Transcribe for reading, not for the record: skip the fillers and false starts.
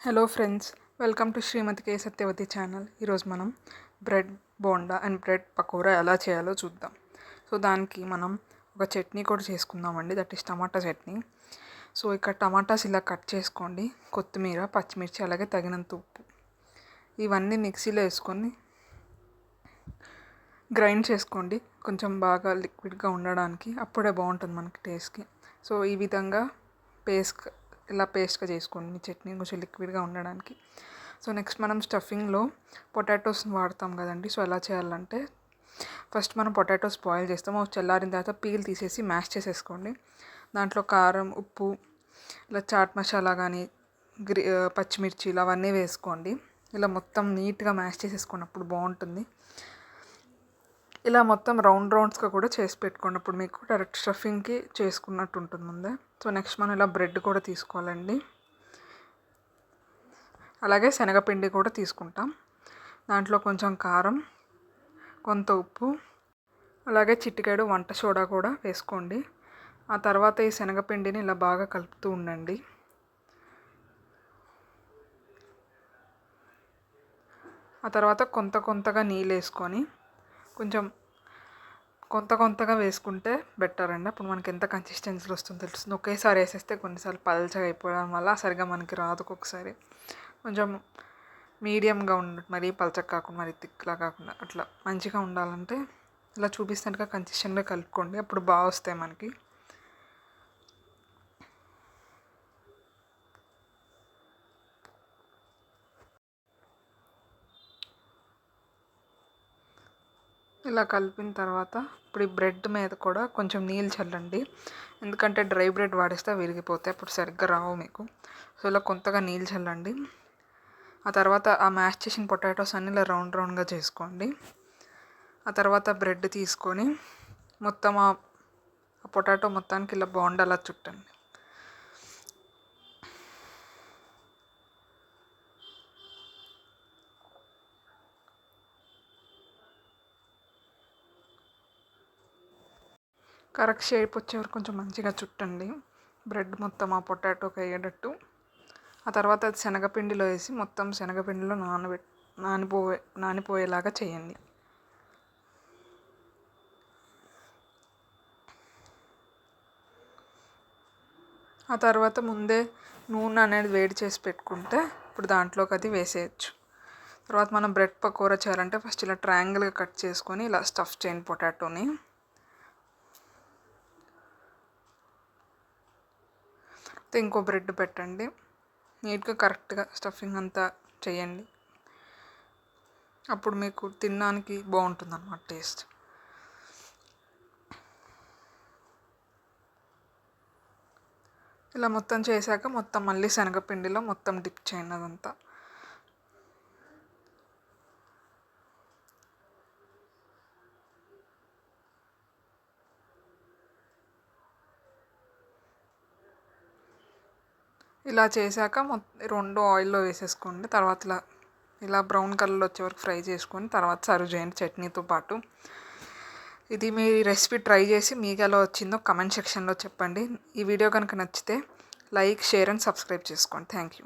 Hello friends, welcome to Srimathi K Satyavathi channel. ఈరోజు మనం bread bonda and bread pakoda ఎలా చేయాలో చూద్దాం. సో దానికి మనం ఒక చట్నీ కూడా చేసుకుందామండి, that is tomato chutney. So ఇక్కడ టమాటాస్ ఇలా కట్ చేసుకోండి, కొత్తిమీర, పచ్చిమిర్చి, అలాగే తగినంత ఉప్పు, ఇవన్నీ మిక్సీలో వేసుకొని గ్రైండ్ చేసుకోండి, కొంచెం బాగా లిక్విడ్గా ఉండడానికి. అప్పుడే బాగుంటుంది మనకి టేస్ట్కి. సో ఈ విధంగా పేస్ట్గా చేసుకోండి మీ చట్నీ కొంచెం లిక్విడ్గా ఉండడానికి. సో నెక్స్ట్ మనం స్టఫింగ్లో పొటాటోస్ని వాడతాం కదండి. సో ఎలా చేయాలంటే, ఫస్ట్ మనం పొటాటోస్ బాయిల్ చేస్తాము, చల్లారిన తర్వాత పీల్ తీసేసి మ్యాష్ చేసేసుకోండి. దాంట్లో కారం, ఉప్పు, ఇలా చాట్ మసాలా కానీ పచ్చిమిర్చి ఇలా అవన్నీ వేసుకోండి. ఇలా మొత్తం నీట్గా మ్యాష్ చేసేసుకున్నప్పుడు బాగుంటుంది. ఇలా మొత్తం రౌండ్స్గా కూడా చేసి పెట్టుకోండి, అప్పుడు మీకు డైరెక్ట్ స్టఫింగ్కి చేసుకున్నట్టు ఉంటుంది ముందే. సో నెక్స్ట్ మనం ఇలా బ్రెడ్ కూడా తీసుకోవాలండి, అలాగే శనగపిండి కూడా తీసుకుంటాం. దాంట్లో కొంచెం కారం, కొంత ఉప్పు, అలాగే చిటికెడు వంట సోడా కూడా వేసుకోండి. ఆ తర్వాత ఈ శనగపిండిని ఇలా బాగా కలుపుతూ ఉండండి. ఆ తర్వాత కొంతగా నీళ్ళు వేసుకొని కొంతగా వేసుకుంటే బెటర్ అండి. అప్పుడు మనకి ఎంత కన్సిస్టెన్సీలో వస్తుందో తెలుస్తుంది. ఒకేసారి వేసేస్తే కొన్నిసార్లు పల్చగా అయిపోవడం వల్ల సరిగా మనకి రాదు. ఒక్కొక్కసారి కొంచెం మీడియంగా మరీ పల్చగా కాకుండా మరీ థిక్లా కాకుండా అట్లా మంచిగా ఉండాలంటే ఇలా చూపిస్తున్నట్టుగా కన్సిస్టెంట్గా కలుపుకోండి, అప్పుడు బాగా వస్తాయి మనకి. ఇలా కలిపిన తర్వాత ఇప్పుడు ఈ బ్రెడ్ మీద కూడా కొంచెం నీళ్ళు చల్లండి, ఎందుకంటే డ్రై బ్రెడ్ వాడేస్తే విరిగిపోతాయి, అప్పుడు సరిగ్గా రావు మీకు. సో ఇలా కొంతగా నీళ్ళు చల్లండి. ఆ తర్వాత ఆ మ్యాష్ చేసిన పొటాటోస్ అన్నీ ఇలా రౌండ్గా చేసుకోండి. ఆ తర్వాత బ్రెడ్ తీసుకొని మొత్తం ఆ పొటాటో మొత్తానికి ఇలా బోండాలా చుట్టండి. కరెక్ట్ షేప్ వచ్చే వరకు కొంచెం మంచిగా చుట్టండి, బ్రెడ్ మొత్తం ఆ పొటాటోకి అయ్యేటట్టు. ఆ తర్వాత అది శనగపిండిలో వేసి మొత్తం శనగపిండిలో నానిపోయేలాగా చేయండి. ఆ తర్వాత ముందే నూనె అనేది వేడి చేసి పెట్టుకుంటే ఇప్పుడు దాంట్లోకి అది వేసేయచ్చు. తర్వాత మనం బ్రెడ్ పకోడా చేయాలంటే ఫస్ట్ ఇలా ట్రయాంగిల్గా కట్ చేసుకొని ఇలా స్టఫ్ చేయండి పొటాటోని. ఇంకో బ్రెడ్ పెట్టండి, నీట్గా కరెక్ట్గా స్టఫింగ్ అంతా చేయండి, అప్పుడు మీకు తినడానికి బాగుంటుంది అన్నమాట టేస్ట్. ఇలా మొత్తం చేశాక మొత్తం మళ్ళీ శనగపిండిలో మొత్తం డిప్ చేయండి అదంతా. ఇలా చేశాక రెండు ఆయిల్లో వేసేసుకోండి. తర్వాత ఇలా బ్రౌన్ కలర్లో వచ్చే వరకు ఫ్రై చేసుకొని తర్వాత సర్వ్ చేయండి చట్నీతో పాటు. ఇది మీ రెసిపీ ట్రై చేసి మీకు ఎలా వచ్చిందో కమెంట్ సెక్షన్లో చెప్పండి. ఈ వీడియో కనుక నచ్చితే లైక్, షేర్ అండ్ సబ్స్క్రైబ్ చేసుకోండి. Thank you.